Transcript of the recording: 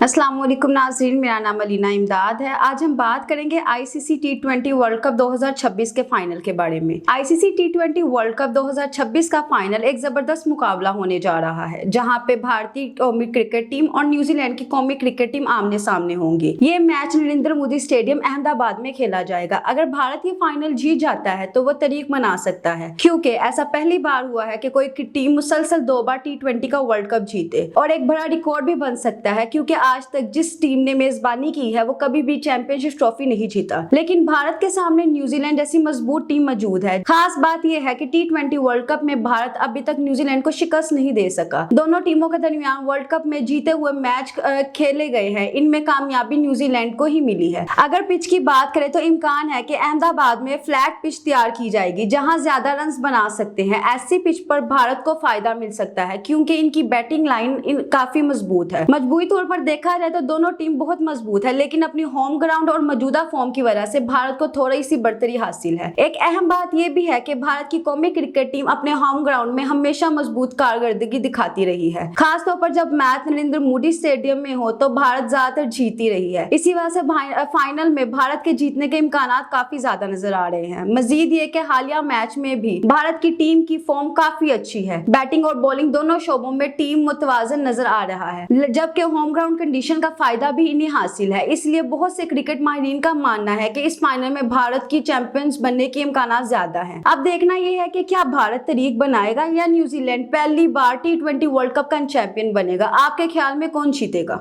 अस्सलाम वालेकुम नाज़रीन, मेरा नाम अलीना इमदाद है। आज हम बात करेंगे आईसीसी टी20 वर्ल्ड कप 2026 के फाइनल के बारे में। आईसीसी टी20 वर्ल्ड कप 2026 का फाइनल एक जबरदस्त मुकाबला होने जा रहा है, जहां पे भारतीय कौमी क्रिकेट टीम और न्यूजीलैंड की कौमी क्रिकेट टीम आमने सामने होंगी। ये मैच नरेंद्र मोदी स्टेडियम अहमदाबाद में खेला जाएगा। अगर भारत ये फाइनल जीत जाता है तो वो तारीख मना सकता है, क्योंकि ऐसा पहली बार हुआ है कि कोई टीम मुसलसल 2 बार टी20 का वर्ल्ड कप जीते, और एक बड़ा रिकॉर्ड भी बन सकता है, क्योंकि आज तक जिस टीम ने मेजबानी की है वो कभी भी चैंपियनशिप ट्रॉफी नहीं जीता। लेकिन भारत के सामने न्यूजीलैंड जैसी मजबूत टीम मौजूद है। खास बात यह है कि टी20 वर्ल्ड कप में भारत अभी तक न्यूजीलैंड को शिकस्त नहीं दे सका। दोनों टीमों के दरमियान वर्ल्ड कप में जीते हुए मैच खेले गए हैं, इनमें कामयाबी न्यूजीलैंड को ही मिली है। अगर पिच की बात करें तो इम्कान है कि अहमदाबाद में फ्लैट पिच तैयार की जाएगी, जहां ज्यादा रन बना सकते हैं। ऐसी पिच पर भारत को फायदा मिल सकता है, क्योंकि इनकी बैटिंग लाइन काफी मजबूत है। मजबूती तौर पर देखा जाए तो दोनों टीम बहुत मजबूत है, लेकिन अपनी होम ग्राउंड और मौजूदा फॉर्म की वजह से भारत को थोड़ी सी बढ़तरी हासिल है। एक अहम बात यह भी है कि भारत की कौमी क्रिकेट टीम अपने होम ग्राउंड में हमेशा मजबूत कारकर्दगी दिखाती रही है। खासतौर पर जब मैच नरेंद्र मोदी स्टेडियम में हो तो भारत ज्यादातर जीती रही है। इसी वजह से फाइनल में भारत के जीतने के इम्कान काफी ज्यादा नजर आ रहे हैं। मजीद ये कि हालिया मैच में भी भारत की टीम की फॉर्म काफी अच्छी है। बैटिंग और बॉलिंग दोनों शोबों में टीम मुतवाजन नजर आ रहा है, जबकि होम ग्राउंड कंडीशन का फायदा भी इन्हें हासिल है। इसलिए बहुत से क्रिकेट माहिरीन का मानना है कि इस फाइनल में भारत की चैंपियंस बनने के इम्कान ज्यादा हैं। अब देखना यह है कि क्या भारत तारीख बनाएगा या न्यूजीलैंड पहली बार टी20 वर्ल्ड कप का चैंपियन बनेगा। आपके ख्याल में कौन जीतेगा?